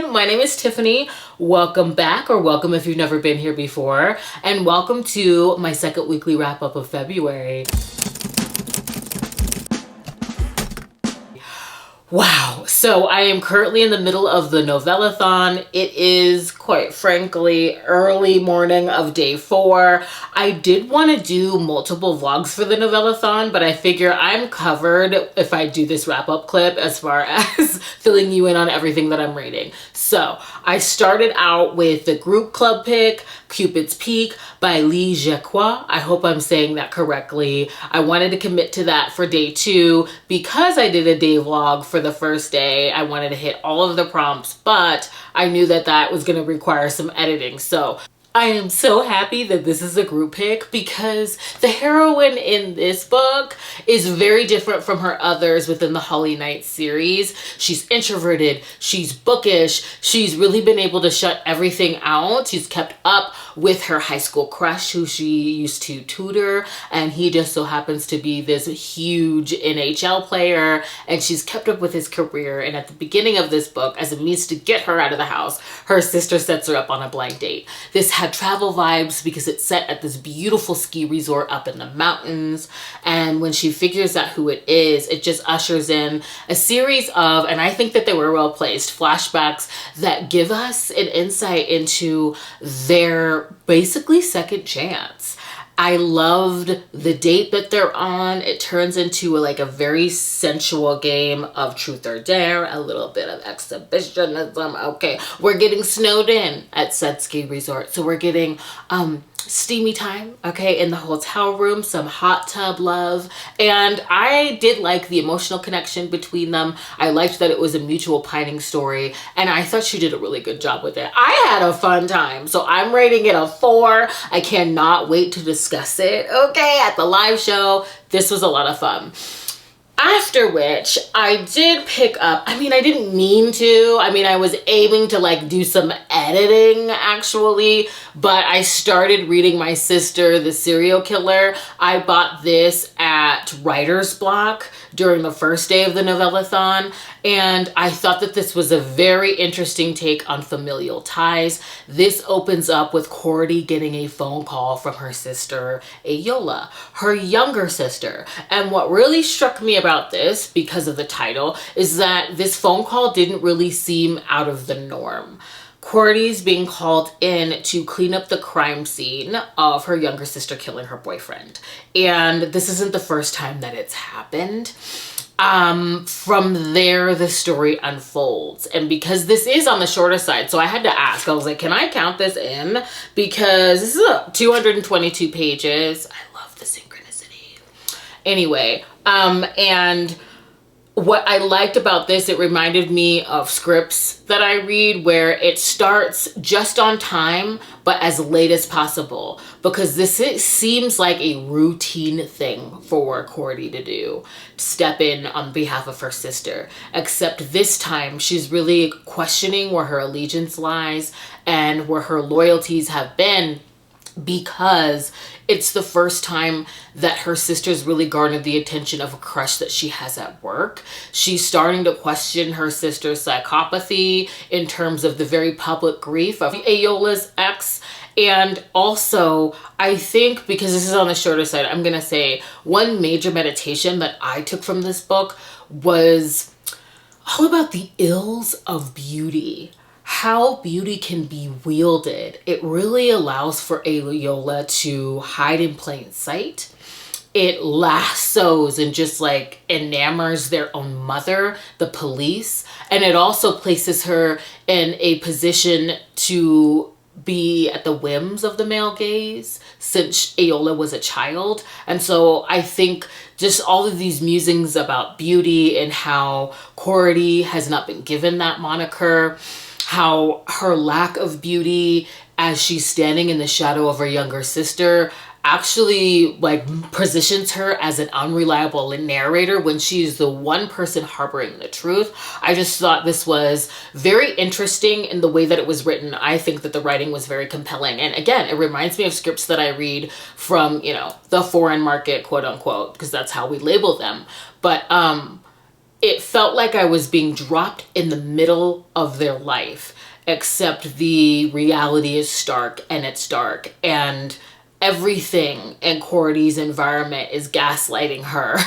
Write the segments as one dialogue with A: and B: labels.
A: everyone, my name is Tiffany. Welcome back, or welcome if you've never been here before, and welcome to my second weekly wrap-up of February. Wow, so I am currently in the middle of the novella-thon. It is, quite frankly, early morning of day 4. I did want to do multiple vlogs for the novella-thon, but I figure I'm covered if I do this wrap-up clip as far as filling you in on everything that I'm reading. So I started out with the group club pick, Cupid's Peak by Jacquot. I hope I'm saying that correctly. I wanted to commit to that for day 2 because I did a day vlog for the first day. I wanted to hit all of the prompts, but I knew that that was going to require some editing. So I am so happy that this is a group pick because the heroine in this book is very different from her others within the Holly Knight series. She's introverted, she's bookish, she's really been able to shut everything out. She's kept up with her high school crush who she used to tutor, and he just so happens to be this huge NHL player, and she's kept up with his career. And at the beginning of this book, as a means to get her out of the house, her sister sets her up on a blind date. This had travel vibes because it's set at this beautiful ski resort up in the mountains, and when she figures out who it is, it just ushers in a series of, and I think that they were well placed, flashbacks that give us an insight into their basically second chance. I loved the date that they're on. It turns into like a very sensual game of truth or dare, a little bit of exhibitionism. Okay, we're getting snowed in at said ski resort. So we're getting steamy time, okay, in the hotel room, some hot tub love. And I did like the emotional connection between them. I liked that it was a mutual pining story, and I thought she did a really good job with it. I had a fun time, so I'm rating it a 4. I cannot wait to discuss it, okay, at the live show. This was a lot of fun. After which, I did pick up, I didn't mean to. I was aiming to like do some editing actually, but I started reading my sister, the serial killer. I bought this at Writer's Block during the first day of the novella-thon, and I thought that this was a very interesting take on familial ties. This opens up with Cordy getting a phone call from her sister, Ayola, her younger sister. And what really struck me about this, because of the title, is that this phone call didn't really seem out of the norm. Cordy's being called in to clean up the crime scene of her younger sister killing her boyfriend. And this isn't the first time that it's happened. From there, the story unfolds. And because this is on the shorter side, so I had to ask, I was like, can I count this in? Because this is 222 pages. I love the synchronicity. Anyway, and what I liked about this, it reminded me of scripts that I read where it starts just on time, but as late as possible, because seems like a routine thing for Cordy to do, to step in on behalf of her sister. Except this time, she's really questioning where her allegiance lies and where her loyalties have been, because it's the first time that her sister's really garnered the attention of a crush that she has at work. She's starting to question her sister's psychopathy in terms of the very public grief of Ayola's ex. And also, I think, because this is on the shorter side, I'm gonna say one major meditation that I took from this book was all about the ills of beauty. How beauty can be wielded. It really allows for Ayola to hide in plain sight. It lassos and just like enamors their own mother, the police. And it also places her in a position to be at the whims of the male gaze since Ayola was a child. And so I think just all of these musings about beauty and how Cordy has not been given that moniker, how her lack of beauty as she's standing in the shadow of her younger sister actually like positions her as an unreliable narrator when she's the one person harboring the truth. I just thought this was very interesting in the way that it was written. I think that the writing was very compelling. And again, it reminds me of scripts that I read from, the foreign market, quote unquote, because that's how we label them. But it felt like I was being dropped in the middle of their life, except the reality is stark and it's dark, and everything in Cordy's environment is gaslighting her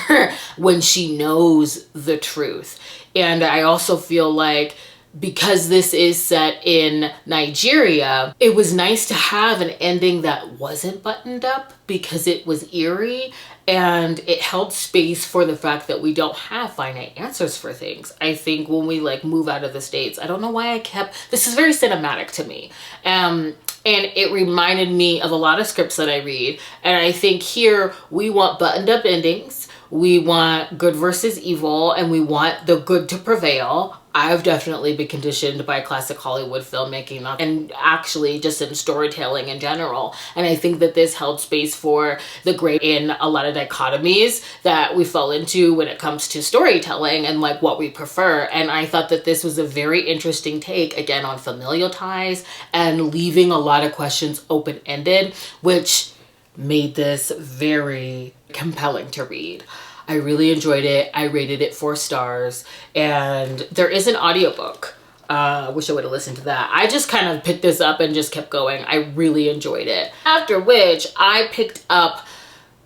A: when she knows the truth. And I also feel like because this is set in Nigeria, it was nice to have an ending that wasn't buttoned up because it was eerie and it held space for the fact that we don't have finite answers for things. I think when we like move out of the States, I don't know why this is very cinematic to me. And it reminded me of a lot of scripts that I read. And I think here we want buttoned up endings. We want good versus evil, and we want the good to prevail. I've definitely been conditioned by classic Hollywood filmmaking and actually just in storytelling in general. And I think that this held space for the gray in a lot of dichotomies that we fall into when it comes to storytelling and like what we prefer. And I thought that this was a very interesting take again on familial ties and leaving a lot of questions open-ended, which made this very compelling to read. I really enjoyed it. I rated it 4 stars, and there is an audiobook. Wish I would have listened to that. I just kind of picked this up and just kept going. I really enjoyed it. After which I picked up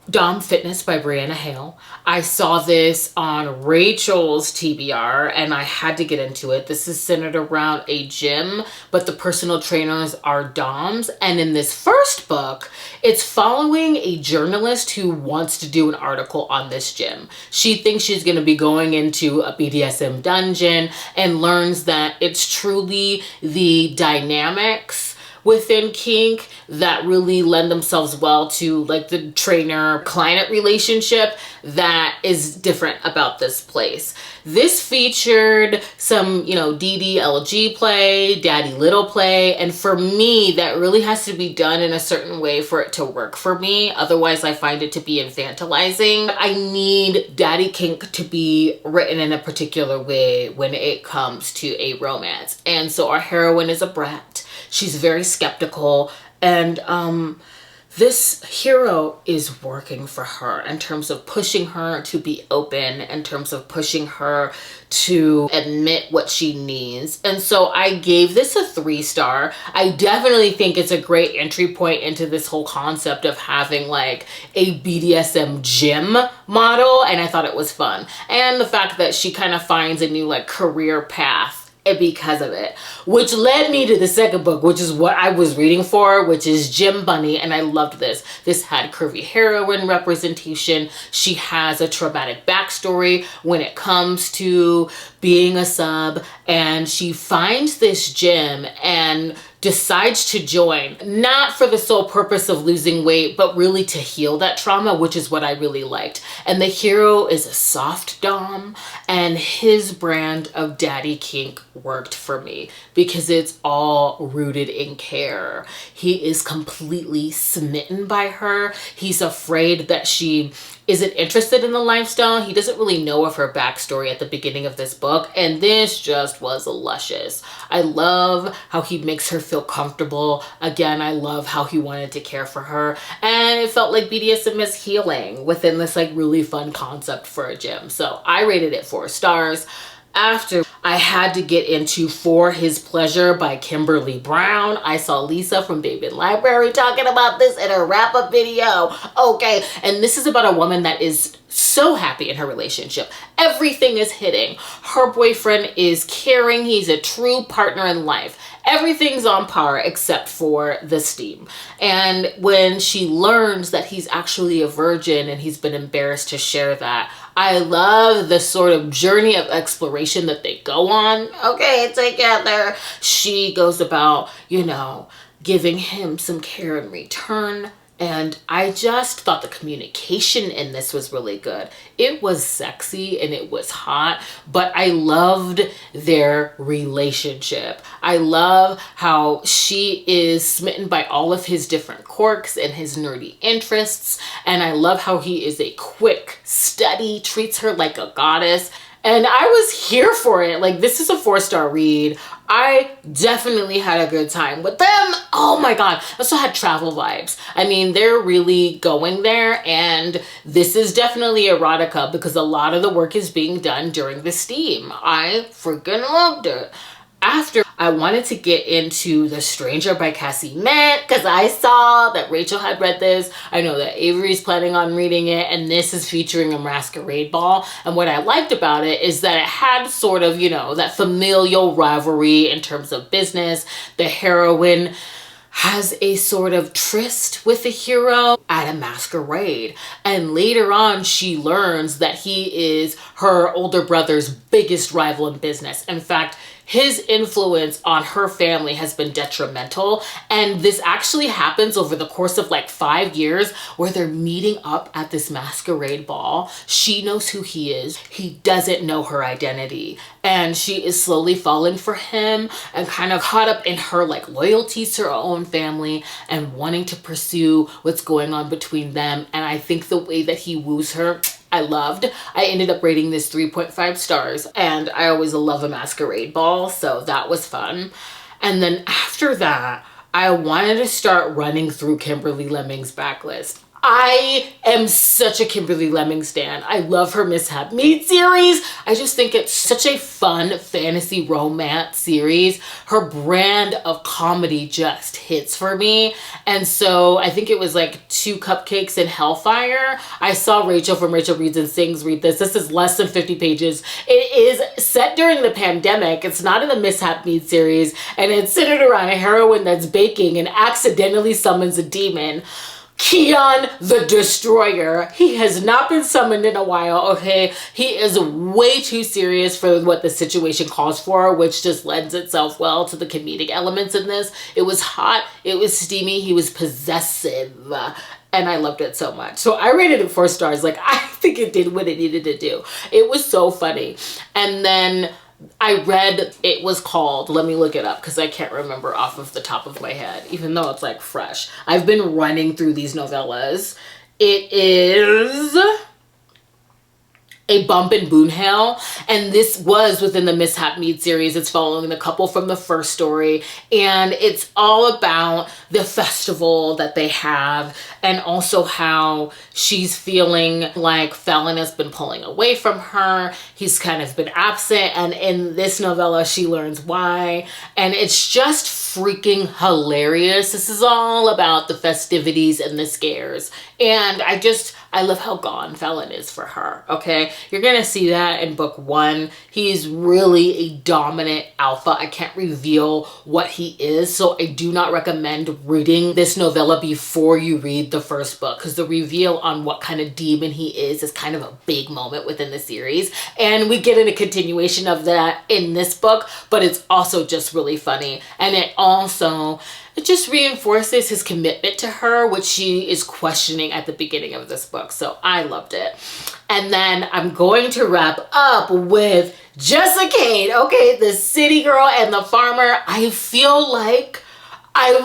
A: Dom Fitness by Brianna Hale. I saw this on Rachel's TBR and I had to get into it. This is centered around a gym, but the personal trainers are Doms. And in this first book, it's following a journalist who wants to do an article on this gym. She thinks she's going to be going into a BDSM dungeon and learns that it's truly the dynamics within kink that really lend themselves well to like the trainer-client relationship that is different about this place. This featured some, DDLG play, Daddy Little play, and for me, that really has to be done in a certain way for it to work for me. Otherwise, I find it to be infantilizing. I need Daddy Kink to be written in a particular way when it comes to a romance. And so our heroine is a brat. She's very skeptical, and this hero is working for her in terms of pushing her to be open, in terms of pushing her to admit what she needs. And so I gave this a 3-star. I definitely think it's a great entry point into this whole concept of having like a BDSM gym model, and I thought it was fun. And the fact that she kind of finds a new like career path because of it, which led me to the second book, which is what I was reading for, which is Gym Bunny, and I loved this. This had curvy heroine representation. She has a traumatic backstory when it comes to being a sub, and she finds this gym and decides to join, not for the sole purpose of losing weight, but really to heal that trauma, which is what I really liked. And the hero is a soft dom, and his brand of daddy kink worked for me because it's all rooted in care. He is completely smitten by her. He's afraid that she isn't interested in the lifestyle. He doesn't really know of her backstory at the beginning of this book, and this just was luscious. I love how he makes her feel comfortable. Again, I love how he wanted to care for her, and it felt like BDSM is healing within this like really fun concept for a gym. So I rated it 4 stars. After I had to get into For His Pleasure by Kimberly Brown. I saw Lisa from Baby Library talking about this in her wrap-up video. Okay, and this is about a woman that is so happy in her relationship. Everything is hitting. Her boyfriend is caring. He's a true partner in life. Everything's on par except for the steam. And when she learns that he's actually a virgin and he's been embarrassed to share that, I love the sort of journey of exploration that they go on. Okay, together. She goes about, giving him some care in return. And I just thought the communication in this was really good. It was sexy and it was hot, but I loved their relationship. I love how she is smitten by all of his different quirks and his nerdy interests. And I love how he is a quick study, treats her like a goddess. And I was here for it. Like, this is a 4-star read. I definitely had a good time with them. Oh my God. I also had travel vibes. I mean, they're really going there, and this is definitely erotica because a lot of the work is being done during the steam. I freaking loved it. After, I wanted to get into The Stranger by Cassie Met because I saw that Rachel had read this. I know that Avery's planning on reading it, and this is featuring a masquerade ball. And what I liked about it is that it had sort of, you know, that familial rivalry in terms of business. The heroine has a sort of tryst with the hero at a masquerade. And later on, she learns that he is her older brother's biggest rival in business. In fact, his influence on her family has been detrimental. And this actually happens over the course of like 5 years where they're meeting up at this masquerade ball. She knows who he is. He doesn't know her identity. And she is slowly falling for him and kind of caught up in her like loyalties to her own family and wanting to pursue what's going on between them. And I think the way that he woos her, I loved. I ended up rating this 3.5 stars, and I always love a masquerade ball, so that was fun. And then after that, I wanted to start running through Kimberly Lemming's backlist. I am such a Kimberly Lemming stan. I love her Mishap Meet series. I just think it's such a fun fantasy romance series. Her brand of comedy just hits for me. And so I think it was like 2 Cupcakes and Hellfire. I saw Rachel from Rachel Reads and Sings read this. This is less than 50 pages. It is set during the pandemic. It's not in the Mishap Meet series. And it's centered around a heroine that's baking and accidentally summons a demon. Keon the Destroyer. He has not been summoned in a while, okay? He is way too serious for what the situation calls for, which just lends itself well to the comedic elements in this. It was hot, it was steamy, he was possessive, and I loved it so much. So I rated it 4 stars. Like, I think it did what it needed to do. It was so funny. And then I read, it was called, let me look it up because I can't remember off of the top of my head, even though it's like fresh. I've been running through these novellas. It is A Bump in Boohail, and this was within the Mishap Meet series. It's following the couple from the first story, and it's all about the festival that they have, and also how she's feeling like Fallon has been pulling away from her. He's kind of been absent, and in this novella she learns why, and it's just freaking hilarious. This is all about the festivities and the scares, and I love how gone Fallon is for her, okay? You're gonna see that in book 1. He's really a dominant alpha. I can't reveal what he is, so I do not recommend reading this novella before you read the first book, because the reveal on what kind of demon he is kind of a big moment within the series. And we get in a continuation of that in this book, but it's also just really funny. And it just reinforces his commitment to her, which she is questioning at the beginning of this book. So I loved it. And then I'm going to wrap up with Jessa Kane. Okay, the city girl and the farmer. I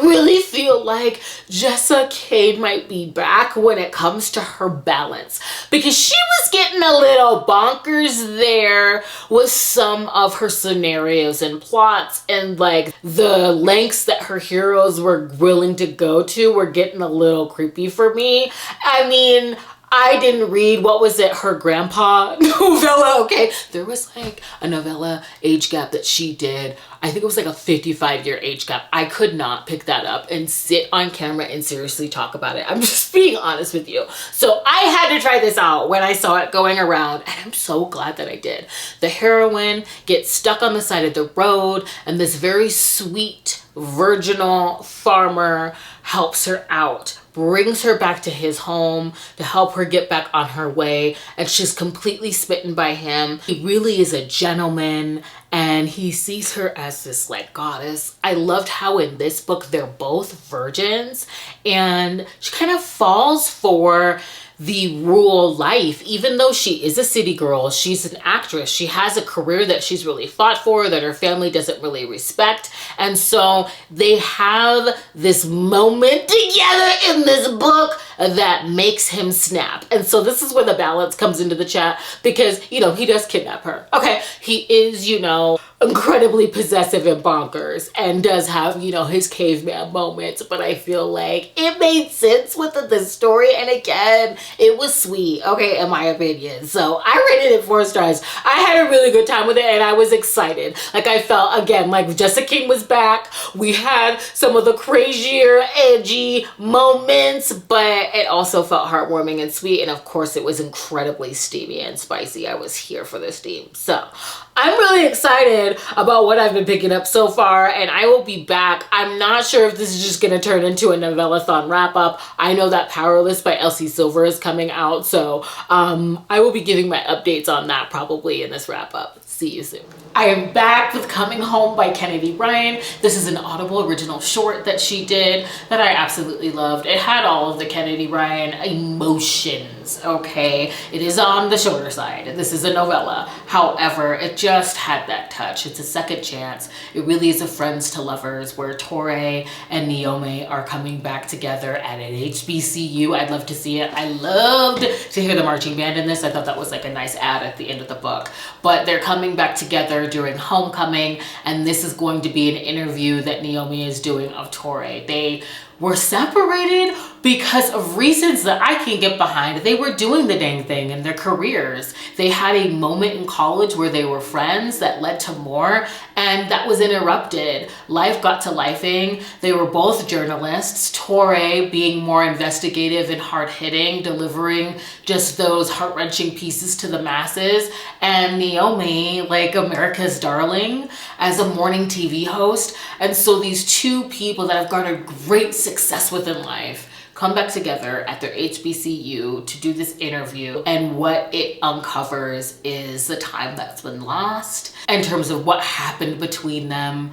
A: really feel like Jessa Kane might be back when it comes to her balance, because she was getting a little bonkers there with some of her scenarios and plots, and like the lengths that her heroes were willing to go to were getting a little creepy for me. I mean, I didn't read, what was it, her grandpa novella, okay? There was like a novella age gap that she did. I think it was like a 55-year age gap. I could not pick that up and sit on camera and seriously talk about it. I'm just being honest with you. So I had to try this out when I saw it going around, and I'm so glad that I did. The heroine gets stuck on the side of the road, and this very sweet, virginal farmer helps her out, brings her back to his home to help her get back on her way, and she's completely smitten by him. He really is a gentleman, and he sees her as this like goddess. I loved how in this book they're both virgins, and she kind of falls for the rural life. Even though she is a city girl, she's an actress, she has a career that she's really fought for, that her family doesn't really respect. And so they have this moment together in this book, that makes him snap. And so this is where the balance comes into the chat, because, you know, he does kidnap her. Okay, he is, you know, incredibly possessive and bonkers and does have, you know, his caveman moments, but I feel like it made sense within the story, and again, it was sweet, okay, in my opinion. So I rated it 4 stars. I had a really good time with it, and I was excited. Like, I felt, again, like Jessa King was back. We had some of the crazier, edgy moments, but it also felt heartwarming and sweet, and of course it was incredibly steamy and spicy. I was here for the steam. So I'm really excited about what I've been picking up so far, and I will be back. I'm not sure if this is just going to turn into a novella-thon wrap-up. I know that Powerless by Elsie Silver is coming out, so I will be giving my updates on that probably in this wrap-up. See you soon. I am back with Coming Home by Kennedy Ryan. This is an Audible original short that she did that I absolutely loved. It had all of the Kennedy Ryan emotions, okay? It is on the shorter side. This is a novella. However, it just had that touch. It's a second chance. It really is a friends to lovers where Torre and Naomi are coming back together at an HBCU. I'd love to see it. I loved to hear the marching band in this. I thought that was like a nice ad at the end of the book. But they're coming back together during homecoming, and this is going to be an interview that Naomi is doing of Torre. They were separated because of reasons that I can get behind. They were doing the dang thing in their careers. They had a moment in college where they were friends that led to more, and that was interrupted. Life got to lifing. They were both journalists, Torre being more investigative and hard-hitting, delivering just those heart-wrenching pieces to the masses, and Naomi, like America's darling, as a morning TV host. And so these two people that have garnered great success within life come back together at their HBCU to do this interview, and what it uncovers is the time that's been lost in terms of what happened between them,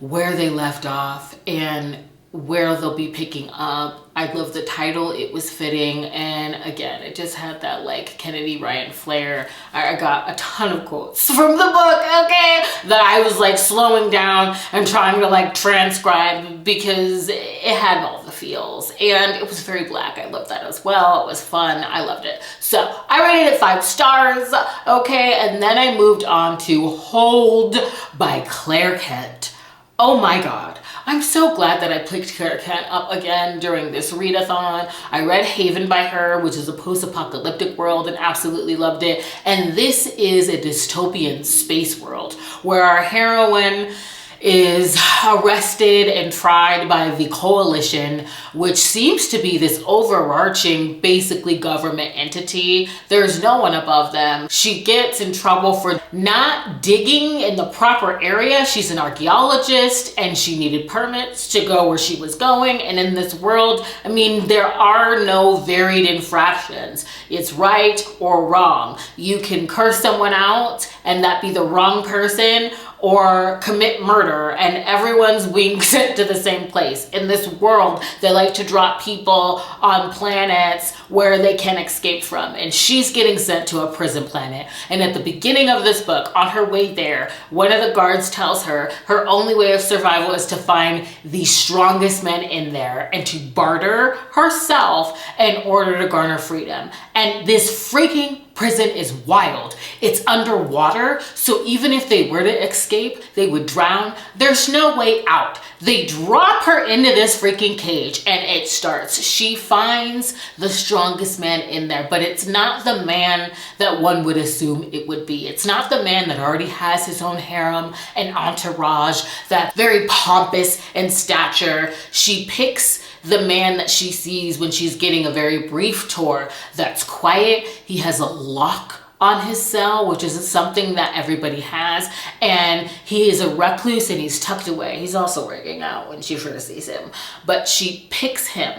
A: where they left off, and where they'll be picking up. I love the title. It was fitting, and again, it just had that like Kennedy Ryan flair. I got a ton of quotes from the book, okay, that I was like slowing down and trying to like transcribe because it had all the feels, and it was very black. I loved that as well. It was fun. I loved it. So I rated it 5 stars, okay, and then I moved on to Hold by Claire Kent. Oh my God. I'm so glad that I picked Claire Kent up again during this readathon. I read Haven by her, which is a post-apocalyptic world, and absolutely loved it. And this is a dystopian space world where our heroine is arrested and tried by the Coalition, which seems to be this overarching, basically government entity. There's no one above them. She gets in trouble for not digging in the proper area. She's an archaeologist, and she needed permits to go where she was going. And in this world, I mean, there are no varied infractions. It's right or wrong. You can curse someone out and that be the wrong person, or commit murder, and everyone's being sent to the same place. In this world, they like to drop people on planets where they can escape from, and she's getting sent to a prison planet. And at the beginning of this book, on her way there, one of the guards tells her her only way of survival is to find the strongest men in there and to barter herself in order to garner freedom. And this freaking prison is wild. It's underwater, so even if they were to escape, they would drown. There's no way out. They drop her into this freaking cage, and it starts. She finds the strongest man in there, but it's not the man that one would assume it would be. It's not the man that already has his own harem and entourage, that very pompous in stature. She picks the man that she sees when she's getting a very brief tour that's quiet. He has a lock on his cell, which is something that everybody has, and he is a recluse and he's tucked away. He's also rigging out when she first sees him, but she picks him,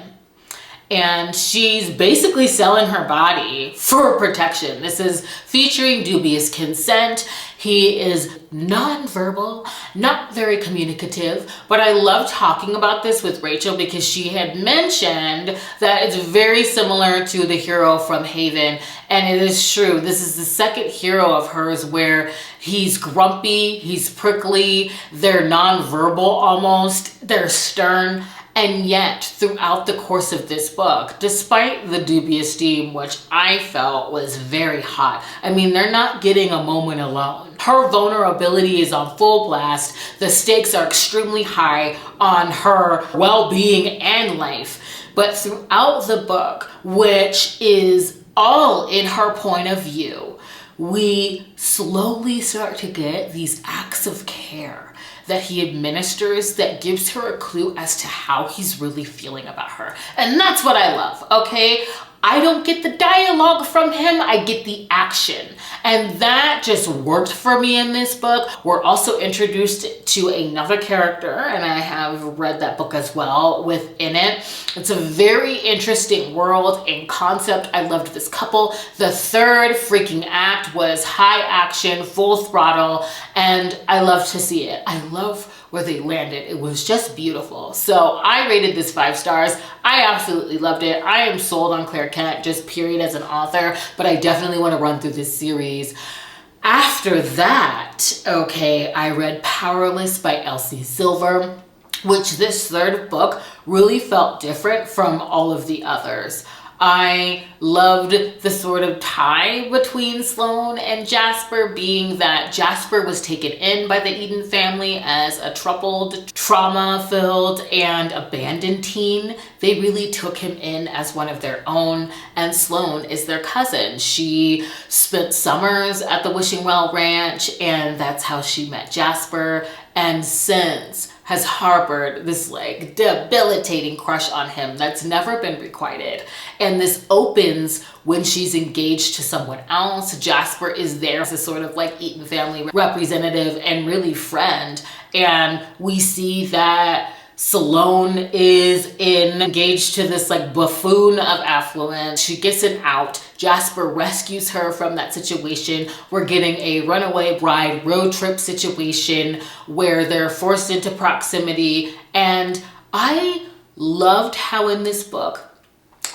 A: and she's basically selling her body for protection. This is featuring dubious consent. He is non-verbal, not very communicative, but I love talking about this with Rachel because she had mentioned that it's very similar to the hero from Haven, and it is true. This is the second hero of hers where he's grumpy, he's prickly, they're non-verbal almost, they're stern, And yet, throughout the course of this book, despite the dubious theme, which I felt was very hot, I mean, they're not getting a moment alone. Her vulnerability is on full blast. The stakes are extremely high on her well-being and life. But throughout the book, which is all in her point of view, we slowly start to get these acts of care that he administers that gives her a clue as to how he's really feeling about her. And that's what I love, okay? I don't get the dialogue from him, I get the action. And that just worked for me in this book. We're also introduced to another character, and I have read that book as well within it. It's a very interesting world and concept. I loved this couple. The third freaking act was high action, full throttle, and I love to see it. I love where they landed. It was just beautiful. So I rated this 5 stars. I absolutely loved it. I am sold on Claire Kent, just period, as an author, but I definitely want to run through this series. After that, okay, I read Powerless by Elsie Silver, which this third book really felt different from all of the others. I loved the sort of tie between Sloane and Jasper, being that Jasper was taken in by the Eden family as a troubled, trauma-filled, and abandoned teen. They really took him in as one of their own, and Sloane is their cousin. She spent summers at the Wishing Well Ranch, and that's how she met Jasper, and since has harbored this like debilitating crush on him that's never been requited. And this opens when she's engaged to someone else. Jasper is there as a sort of like Eaton family representative and really friend. And we see that Sloane is engaged to this like buffoon of affluence. She gets an out. Jasper rescues her from that situation. We're getting a runaway bride road trip situation where they're forced into proximity. And I loved how in this book,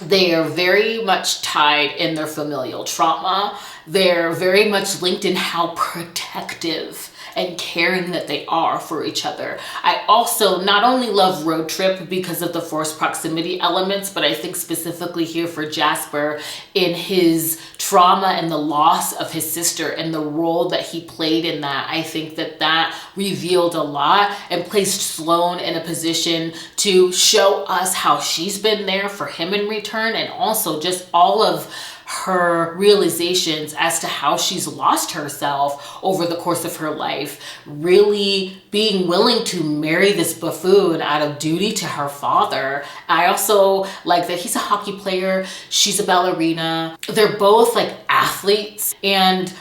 A: they are very much tied in their familial trauma. They're very much linked in how protective and caring that they are for each other. I also not only love Road Trip because of the forced proximity elements, but I think specifically here for Jasper in his trauma and the loss of his sister and the role that he played in that. I think that that revealed a lot and placed Sloane in a position to show us how she's been there for him in return, and also just all of her realizations as to how she's lost herself over the course of her life, really being willing to marry this buffoon out of duty to her father. I also like that he's a hockey player, she's a ballerina. They're both like athletes, and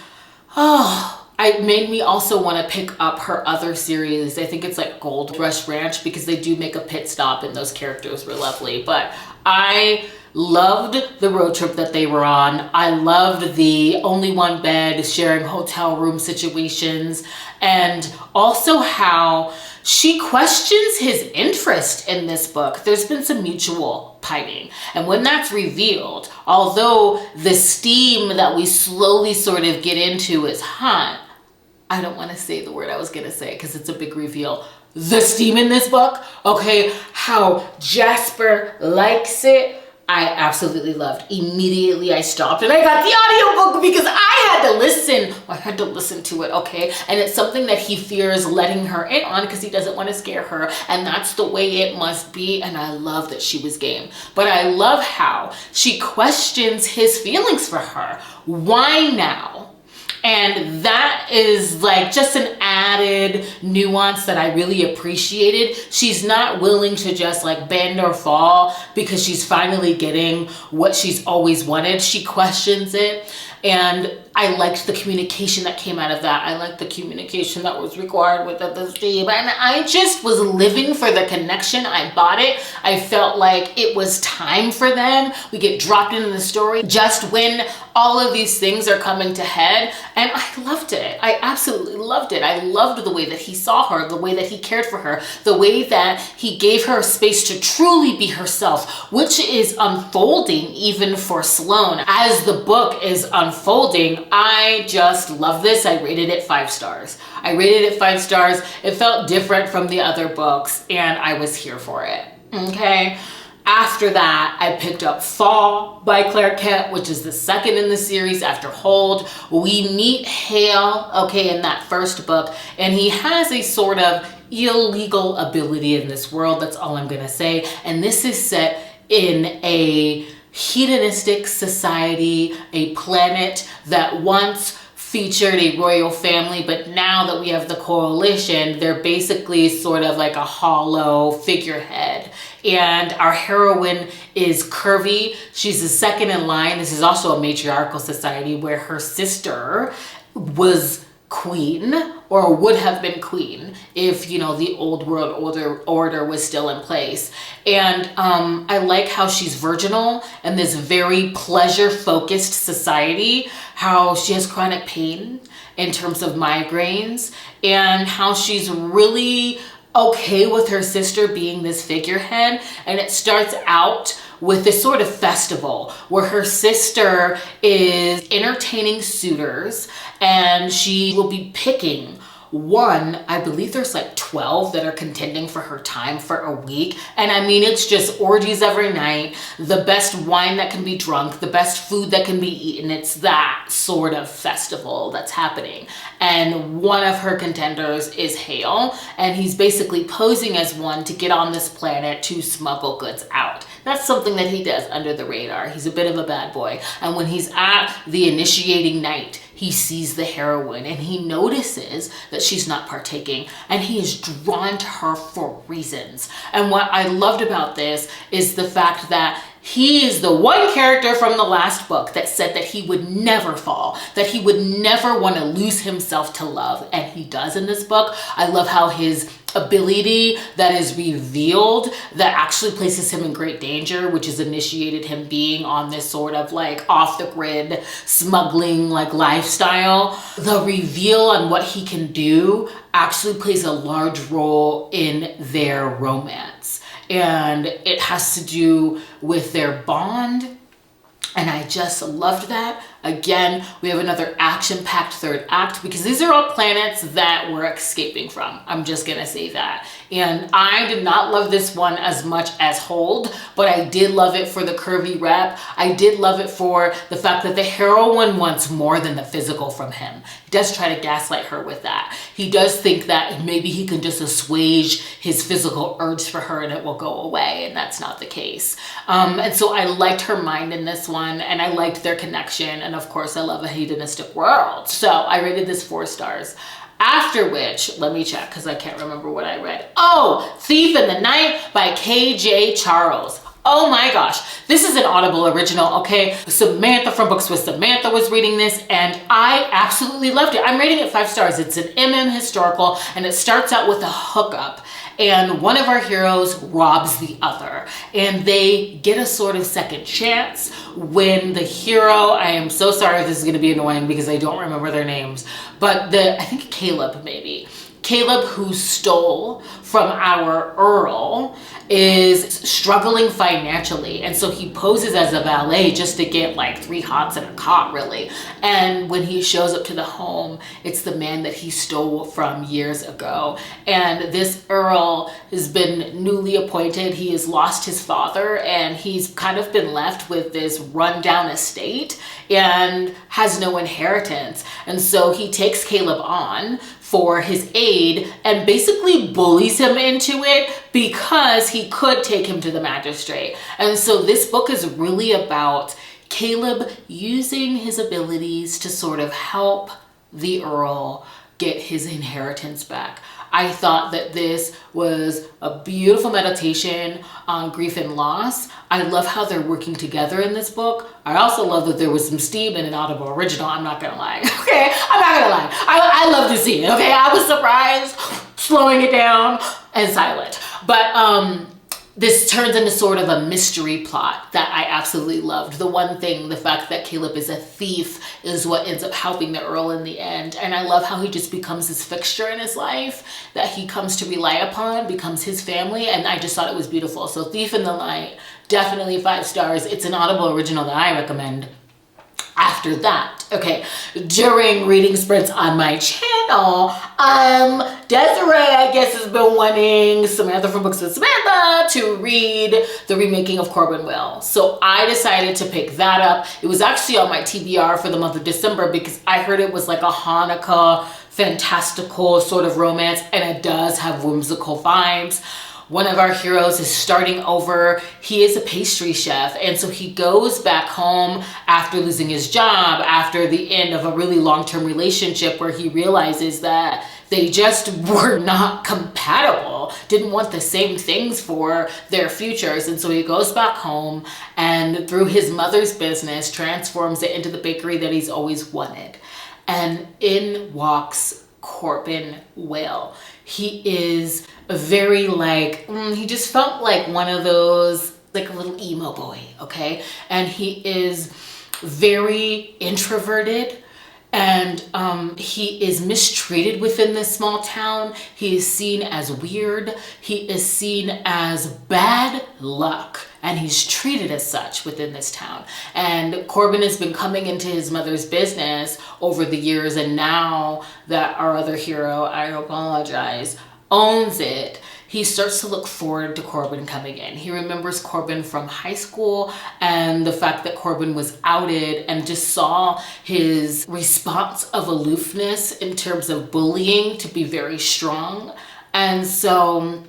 A: it made me also want to pick up her other series. I think it's like Gold Rush Ranch, because they do make a pit stop and those characters were lovely. But I loved the road trip that they were on. I loved the only one bed sharing hotel room situations, and also how she questions his interest in this book. There's been some mutual pining, and when that's revealed, although the steam that we slowly sort of get into is hot, I don't want to say the word I was gonna say because it's a big reveal. The steam in this book, okay, how Jasper likes it, I absolutely loved. Immediately I stopped and I got the audiobook because I had to listen to it, okay? And it's something that he fears letting her in on because he doesn't want to scare her, and that's the way it must be, and I love that she was game. But I love how she questions his feelings for her. Why now? And that is like just an added nuance that I really appreciated. She's not willing to just like bend or fall because she's finally getting what she's always wanted. She questions it. And I liked the communication that came out of that. I liked the communication that was required with the team. And I just was living for the connection. I bought it. I felt like it was time for them. We get dropped into the story just when all of these things are coming to head. And I loved it. I absolutely loved it. I loved the way that he saw her, the way that he cared for her, the way that he gave her space to truly be herself, which is unfolding even for Sloane. As the book is unfolding, I just love this. I rated it 5 stars. I rated it 5 stars. It felt different from the other books, and I was here for it. Okay. After that, I picked up Fall by Claire Kent, which is the second in the series after Hold. We meet Hale, okay, in that first book, and he has a sort of illegal ability in this world. That's all I'm going to say. And this is set in a hedonistic society, a planet that once featured a royal family, but now that we have the coalition, they're basically sort of like a hollow figurehead. And our heroine is curvy. She's the second in line. This is also a matriarchal society where her sister was queen, or would have been queen if, you know, the old world order was still in place. And I like how she's virginal in this very pleasure focused society, how she has chronic pain in terms of migraines, and how she's really okay with her sister being this figurehead. And it starts out with this sort of festival where her sister is entertaining suitors, and she will be picking one. I believe there's like 12 that are contending for her time for a week. And I mean, it's just orgies every night, the best wine that can be drunk, the best food that can be eaten. It's that sort of festival that's happening. And one of her contenders is Hale, and he's basically posing as one to get on this planet to smuggle goods out. That's something that he does under the radar. He's a bit of a bad boy. And when he's at the initiating night, he sees the heroine and he notices that she's not partaking, and he is drawn to her for reasons. And what I loved about this is the fact that he is the one character from the last book that said that he would never fall, that he would never want to lose himself to love. And he does in this book. I love how his ability that is revealed that actually places him in great danger, which has initiated him being on this sort of like off the grid smuggling like lifestyle. The reveal on what he can do actually plays a large role in their romance, and it has to do with their bond. And I just loved that. Again, we have another action-packed third act because these are all planets that we're escaping from. I'm just gonna say that. And I did not love this one as much as Hold, but I did love it for the curvy rep. I did love it for the fact that the heroine wants more than the physical from him. He does try to gaslight her with that. He does think that maybe he can just assuage his physical urge for her and it will go away, and that's not the case. And so I liked her mind in this one, and I liked their connection. And of course, I love a hedonistic world. So I rated this 4 stars. After which, let me check because I can't remember what I read. Oh, Thief in the Night by KJ Charles. Oh my gosh, this is an Audible original, okay? Samantha from Books with Samantha was reading this, and I absolutely loved it. I'm rating it 5 stars. It's an MM historical, and it starts out with a hookup, and one of our heroes robs the other, and they get a sort of second chance when the hero, I am so sorry if this is gonna be annoying because I don't remember their names, but I think Caleb maybe. Caleb, who stole from our Earl, is struggling financially, and so he poses as a valet just to get like 3 hots and a cot, really. And when he shows up to the home, it's the man that he stole from years ago. And this Earl has been newly appointed. He has lost his father, and he's kind of been left with this rundown estate and has no inheritance. And so he takes Caleb on for his aid and basically bullies him into it because he could take him to the magistrate. And so this book is really about Caleb using his abilities to sort of help the Earl get his inheritance back. I thought that this was a beautiful meditation on grief and loss. I love how they're working together in this book. I also love that there was some steam in an Audible original. I'm not gonna lie, okay? I'm not gonna lie. I love to see it, okay? I was surprised, slowing it down, and silent. But this turns into sort of a mystery plot that I absolutely loved. The one thing, the fact that Caleb is a thief, is what ends up helping the Earl in the end. And I love how he just becomes this fixture in his life that he comes to rely upon, becomes his family, and I just thought it was beautiful. So Thief in the Night, definitely 5 stars. It's an Audible original that I recommend. After that, okay, during reading sprints on my channel, channel, Desiree, I guess, has been wanting Samantha from Books with Samantha to read the remaking of Corbin Wale. So I decided to pick that up. It was actually on my TBR for the month of December because I heard it was like a Hanukkah fantastical sort of romance, and it does have whimsical vibes. One of our heroes is starting over. He is a pastry chef, and so he goes back home after losing his job, after the end of a really long-term relationship where he realizes that they just were not compatible, didn't want the same things for their futures. And so he goes back home and through his mother's business transforms it into the bakery that he's always wanted. And in walks Corbin Wale. He is very like, he just felt like one of those, like a little emo boy, okay? And he is very introverted, and he is mistreated within this small town. He is seen as weird. He is seen as bad luck, and he's treated as such within this town. And Corbin has been coming into his mother's business over the years, and now that our other hero, I apologize, owns it, he starts to look forward to Corbin coming in. He remembers Corbin from high school and the fact that Corbin was outed, and just saw his response of aloofness in terms of bullying to be very strong. And so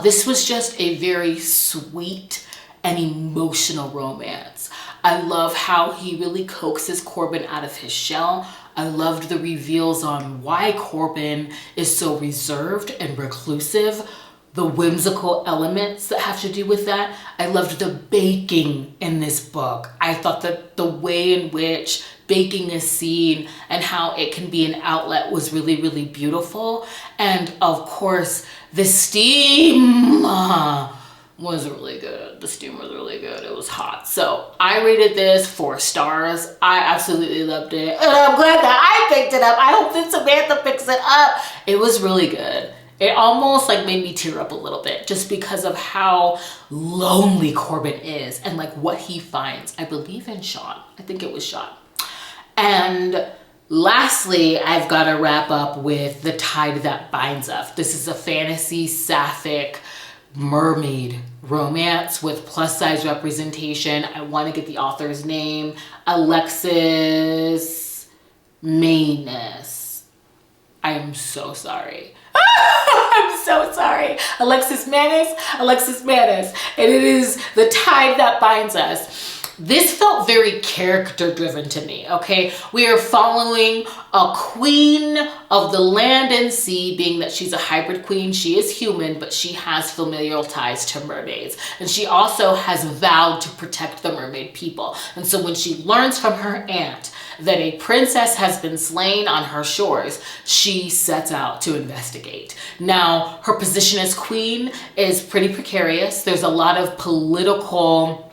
A: this was just a very sweet and emotional romance. I love how he really coaxes Corbin out of his shell. I loved the reveals on why Corbin is so reserved and reclusive, the whimsical elements that have to do with that. I loved the baking in this book. I thought that the way in which baking is seen and how it can be an outlet was really, really beautiful. And of course, the steam was really good. The steam was really good. It was hot. So I rated this 4 stars. I absolutely loved it. And I'm glad that I picked it up. I hope that Samantha picks it up. It was really good. It almost like made me tear up a little bit just because of how lonely Corbin is and like what he finds. I believe in Sean. I think it was Sean. And lastly, I've got to wrap up with The Tide That Binds Us. This is a fantasy sapphic mermaid romance with plus size representation. I want to get the author's name. Alexis Maness. I am so sorry. I'm so sorry. Alexis Maness. And it is The Tide That Binds Us. This felt very character driven to me, okay? We are following a queen of the land and sea, being that she's a hybrid queen. She is human, but she has familial ties to mermaids. And she also has vowed to protect the mermaid people. And so when she learns from her aunt that a princess has been slain on her shores, she sets out to investigate. Now, her position as queen is pretty precarious. There's a lot of political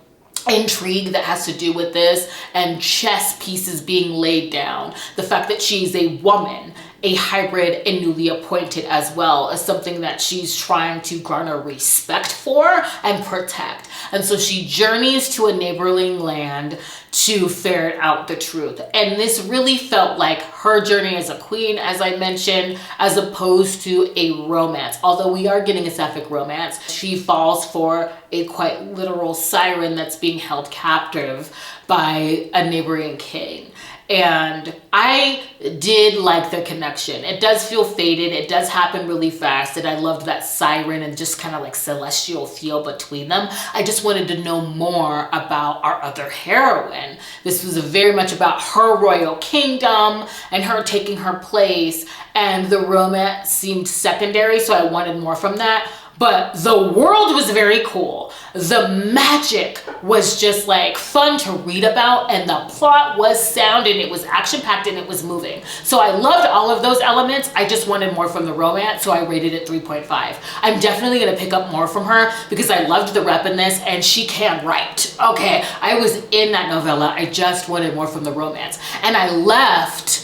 A: intrigue that has to do with this, and chess pieces being laid down. The fact that she's a woman, a hybrid, and newly appointed as well, is something that she's trying to garner respect for and protect. And so she journeys to a neighboring land to ferret out the truth. And this really felt like her journey as a queen, as I mentioned, as opposed to a romance. Although we are getting a sapphic romance, she falls for a quite literal siren that's being held captive by a neighboring king. And I did like the connection. It does feel faded. It does happen really fast. And I loved that siren and just kind of like celestial feel between them. I just wanted to know more about our other heroine. This was very much about her royal kingdom and her taking her place. And the romance seemed secondary, so I wanted more from that. But the world was very cool. The magic was just like fun to read about, and the plot was sound, and it was action-packed, and it was moving. So I loved all of those elements. I just wanted more from the romance, so I rated it 3.5. I'm definitely gonna pick up more from her because I loved the rep in this, and she can write. Okay, I was in that novella. I just wanted more from the romance. And I left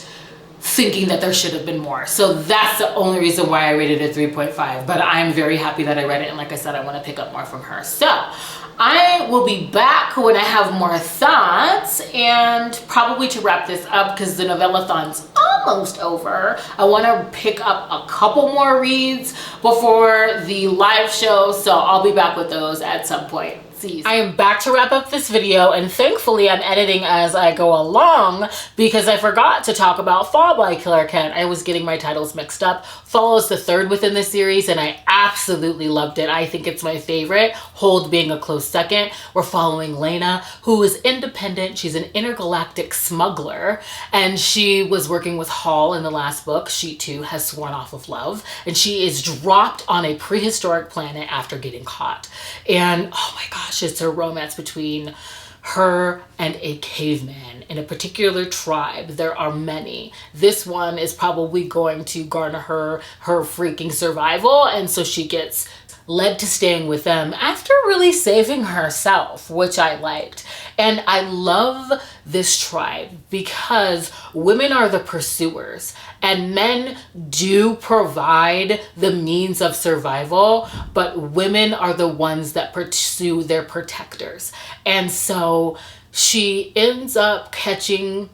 A: thinking that there should have been more. So that's the only reason why I rated it 3.5. But I'm very happy that I read it. And like I said, I want to pick up more from her. So I will be back when I have more thoughts, and probably to wrap this up because the novella-thon's almost over. I want to pick up a couple more reads before the live show. So I'll be back with those at some point. I am back to wrap up this video, and thankfully I'm editing as I go along because I forgot to talk about Fall by Killer Kent. I was getting my titles mixed up. Fall is the third within the series, and I absolutely loved it. I think it's my favorite, Hold being a close second. We're following Lena, who is independent. She's an intergalactic smuggler, and she was working with Hale in the last book. She too has sworn off of love, and she is dropped on a prehistoric planet after getting caught. And oh my gosh, it's a romance between her and a caveman in a particular tribe. There are many. This one is probably going to garner her freaking survival, and so she gets led to staying with them after really saving herself, which I liked. And I love this tribe because women are the pursuers and men do provide the means of survival, but women are the ones that pursue their protectors. And so she ends up catching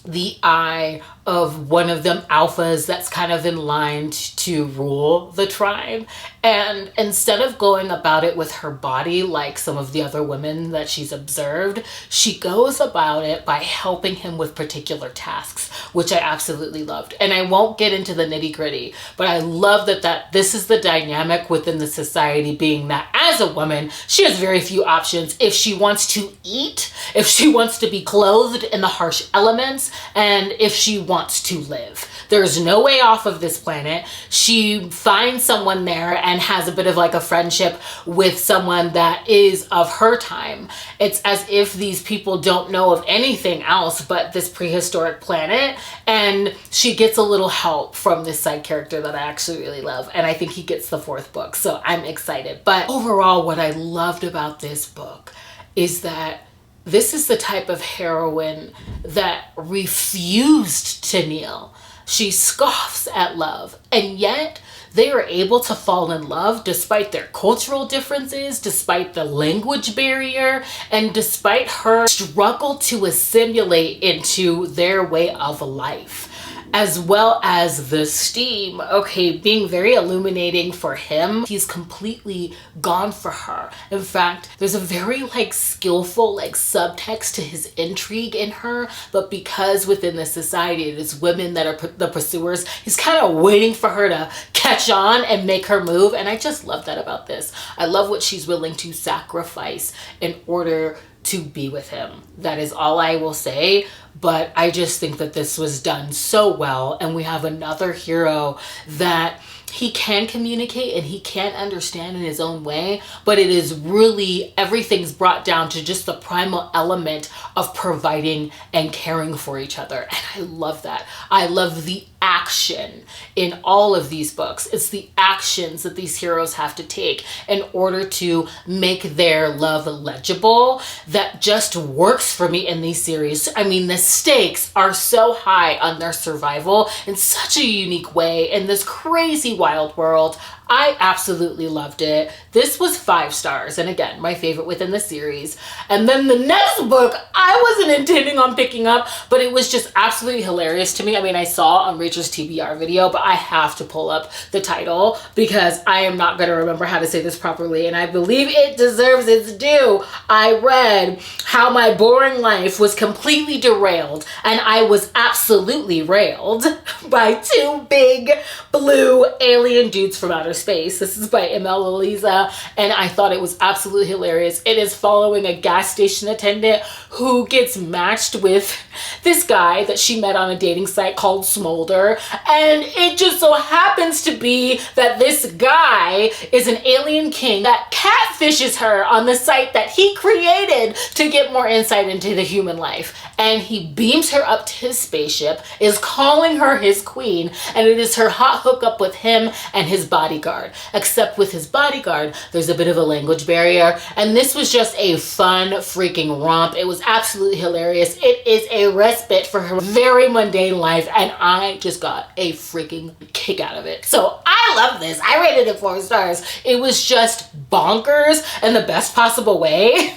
A: the eye of one of them alphas that's kind of in line to rule the tribe. And instead of going about it with her body like some of the other women that she's observed, she goes about it by helping him with particular tasks, which I absolutely loved. And I won't get into the nitty gritty, but I love that this is the dynamic within the society, being that as a woman, she has very few options if she wants to eat, if she wants to be clothed in the harsh elements, and if she wants to live. There's no way off of this planet. She finds someone there and has a bit of like a friendship with someone that is of her time. It's as if these people don't know of anything else but this prehistoric planet, and she gets a little help from this side character that I actually really love, and I think he gets the fourth book, so I'm excited. But overall, what I loved about this book is that this is the type of heroine that refused to kneel. She scoffs at love, and yet they are able to fall in love despite their cultural differences, despite the language barrier, and despite her struggle to assimilate into their way of life. As well as the steam, okay, being very illuminating for him. He's completely gone for her. In fact, there's a very skillful subtext to his intrigue in her, but because within the society it is women that are the pursuers, he's kind of waiting for her to catch on and make her move. And I just love that about this. I love what she's willing to sacrifice in order to be with him. That is all I will say, but I just think that this was done so well, and we have another hero that he can communicate and he can understand in his own way, but it is really, everything's brought down to just the primal element of providing and caring for each other. And I love that. I love the action in all of these books. It's the actions that these heroes have to take in order to make their love legible that just works for me in these series. I mean, the stakes are so high on their survival in such a unique way in this crazy wild world. I absolutely loved it. This was 5 stars, and again, my favorite within the series. And then the next book I wasn't intending on picking up, but it was just absolutely hilarious to me. I mean, I saw on Rachel's TBR video, but I have to pull up the title because I am not going to remember how to say this properly, and I believe it deserves its due. I read How My Boring Life Was Completely Derailed, and I was absolutely railed by 2 big blue alien dudes from outer space. This is by Eliza, and I thought it was absolutely hilarious. It is following a gas station attendant who gets matched with this guy that she met on a dating site called Smolder, and it just so happens to be that this guy is an alien king that catfishes her on the site that he created to get more insight into the human life, and he beams her up to his spaceship, is calling her his queen, and it is her hot hookup with him and his body bodyguard, except with his bodyguard, there's a bit of a language barrier. And this was just a fun freaking romp. It was absolutely hilarious. It is a respite for her very mundane life, and I just got a freaking kick out of it. So I love this. I rated it 4 stars. It was just bonkers in the best possible way.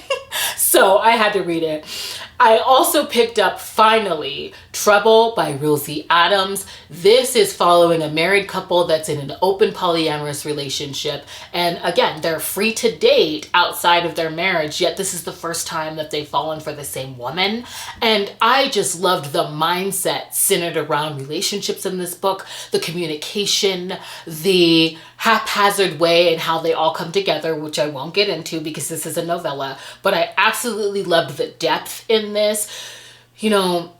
A: So I had to read it. I also picked up, finally, Treble by Rilzy Adams. This is following a married couple that's in an open polyamorous relationship. And again, they're free to date outside of their marriage, yet this is the first time that they've fallen for the same woman. And I just loved the mindset centered around relationships in this book, the communication, the haphazard way and how they all come together, which I won't get into because this is a novella, but I absolutely loved the depth in this. You know,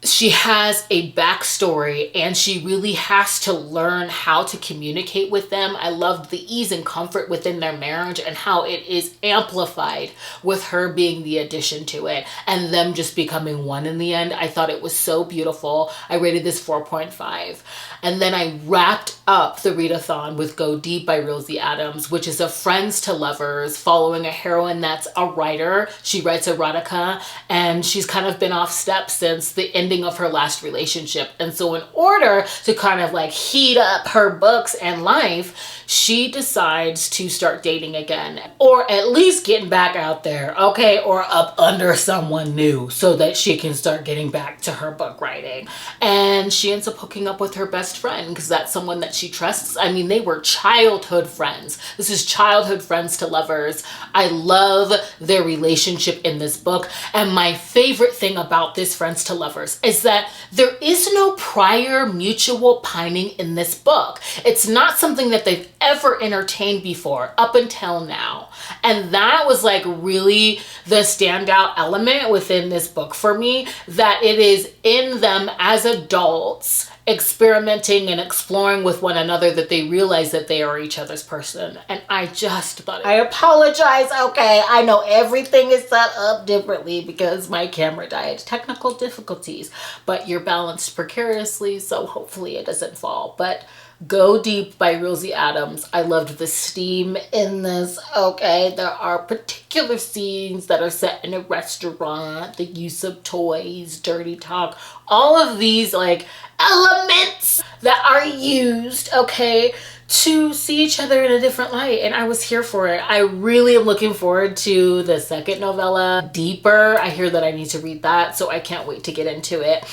A: she has a backstory and she really has to learn how to communicate with them. I loved the ease and comfort within their marriage and how it is amplified with her being the addition to it and them just becoming one in the end. I thought it was so beautiful. I rated this 4.5. And then I wrapped up the readathon with Go Deep by Rilzy Adams, which is a friends to lovers following a heroine that's a writer. She writes erotica and she's kind of been off step since the ending of her last relationship. And so in order to kind of like heat up her books and life, she decides to start dating again, or at least getting back out there, okay, or up under someone new so that she can start getting back to her book writing. And she ends up hooking up with her best friend because that's someone that she trusts. I mean, they were childhood friends. This is childhood friends to lovers. I love their relationship in this book. And my favorite thing about this friends to lovers is that there is no prior mutual pining in this book. It's not something that they've ever entertained before up until now. And that was like really the standout element within this book for me, that it is in them as adults experimenting and exploring with one another that they realize that they are each other's person. And I just thought, I apologize, okay, I know everything is set up differently because my camera died, technical difficulties, but you're balanced precariously, so hopefully it doesn't fall. But Go Deep by Rilzy Adams. I loved the steam in this, okay? There are particular scenes that are set in a restaurant, the use of toys, dirty talk, all of these like elements that are used, okay, to see each other in a different light, and I was here for it. I really am looking forward to the second novella, Deeper. I hear that I need to read that, so I can't wait to get into it.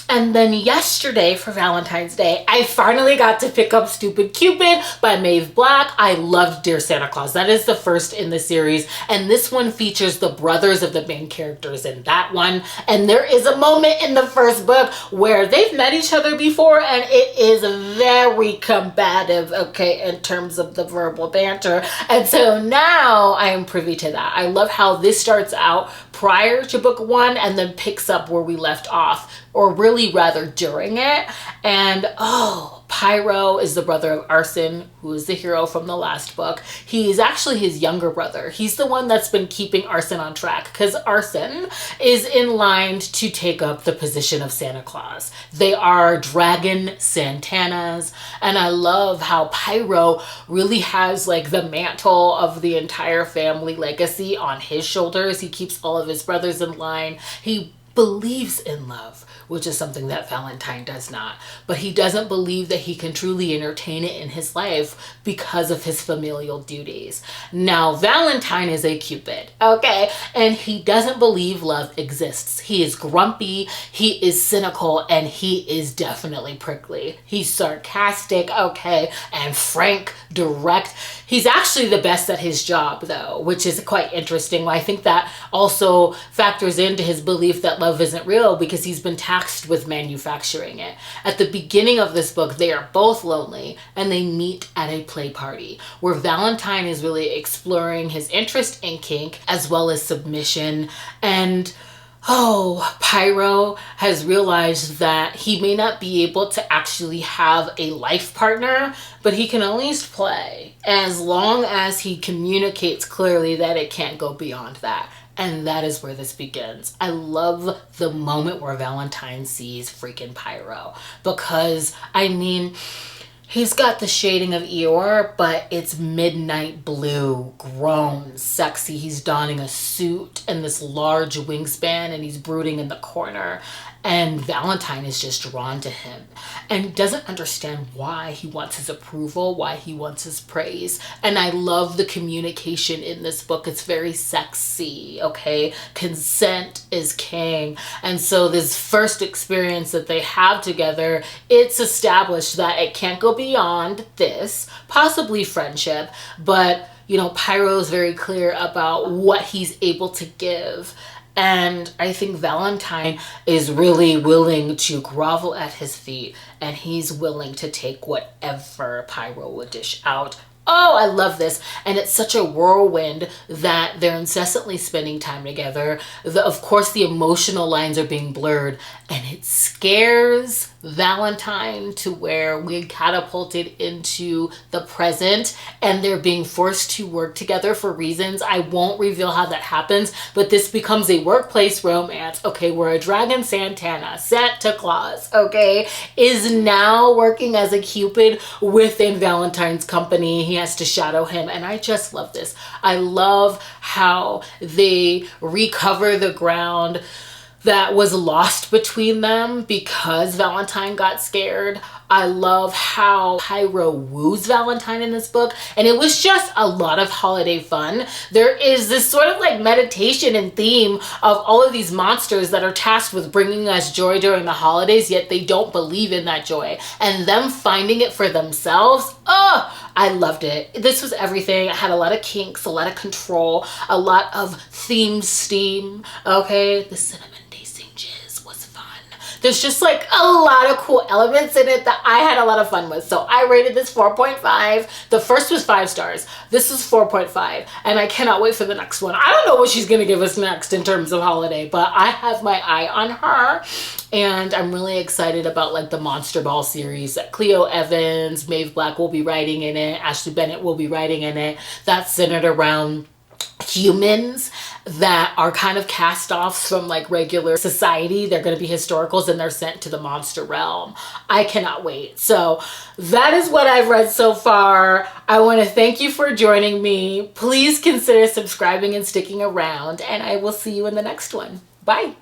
A: And then yesterday for Valentine's Day, I finally got to pick up Stupid Cupid by Maeve Black. I loved Dear Santa Claus. That is the first in the series, and this one features the brothers of the main characters in that one. And there is a moment in the first book where they've met each other before, and it is very combative, okay, in terms of the verbal banter. And so now I am privy to that. I love how this starts out prior to book 1 and then picks up where we left off, or really rather during it. And oh, Pyro is the brother of Arson, who is the hero from the last book. He is actually his younger brother. He's the one that's been keeping Arson on track because Arson is in line to take up the position of Santa Claus. They are dragon Santanas, and I love how Pyro really has like the mantle of the entire family legacy on his shoulders. He keeps all of his brothers in line. He believes in love, which is something that Valentine does not. But he doesn't believe that he can truly entertain it in his life because of his familial duties. Now, Valentine is a Cupid, okay? And he doesn't believe love exists. He is grumpy, he is cynical, and he is definitely prickly. He's sarcastic, okay, and frank, direct. He's actually the best at his job, though, which is quite interesting. I think that also factors into his belief that love isn't real because he's been tasked with manufacturing it. At the beginning of this book, they are both lonely and they meet at a play party where Valentine is really exploring his interest in kink as well as submission. And oh, Pyro has realized that he may not be able to actually have a life partner, but he can at least play as long as he communicates clearly that it can't go beyond that. And that is where this begins. I love the moment where Valentine sees freaking Pyro because, I mean, He's got the shading of Eeyore, but it's midnight blue, grown, sexy. He's donning a suit and this large wingspan, and he's brooding in the corner. And Valentine is just drawn to him and doesn't understand why he wants his approval, why he wants his praise. And I love the communication in this book. It's very sexy, okay? Consent is king. And so this first experience that they have together, it's established that it can't go beyond this, possibly friendship, but you know, Pyro is very clear about what he's able to give. And I think Valentine is really willing to grovel at his feet, and he's willing to take whatever Pyro would dish out. Oh, I love this. And it's such a whirlwind that they're incessantly spending time together. Of course, the emotional lines are being blurred, and it scares Valentine to where we catapulted into the present, and they're being forced to work together for reasons. I won't reveal how that happens, but this becomes a workplace romance. Okay, where a dragon Santana, Santa Claus, okay, is now working as a Cupid within Valentine's company. He has to shadow him, and I just love this. I love how they recover the ground that was lost between them because Valentine got scared. I love how Pyro woos Valentine in this book, and it was just a lot of holiday fun. There is this sort of like meditation and theme of all of these monsters that are tasked with bringing us joy during the holidays, yet they don't believe in that joy, and them finding it for themselves. Oh, I loved it. This was everything. I had a lot of kinks, a lot of control, a lot of theme steam. Okay, the cinnamon was fun. There's just like a lot of cool elements in it that I had a lot of fun with. So I rated this 4.5. The first was 5 stars. This is 4.5. And I cannot wait for the next one. I don't know what she's going to give us next in terms of holiday, but I have my eye on her. And I'm really excited about like the Monster Ball series that Cleo Evans, Maeve Black will be writing in it. Ashley Bennett will be writing in it. That's centered around humans that are kind of cast-offs from like regular society. They're going to be historicals, and they're sent to the monster realm. I cannot wait. So that is what I've read so far. I want to thank you for joining me. Please consider subscribing and sticking around, and I will see you in the next one. Bye.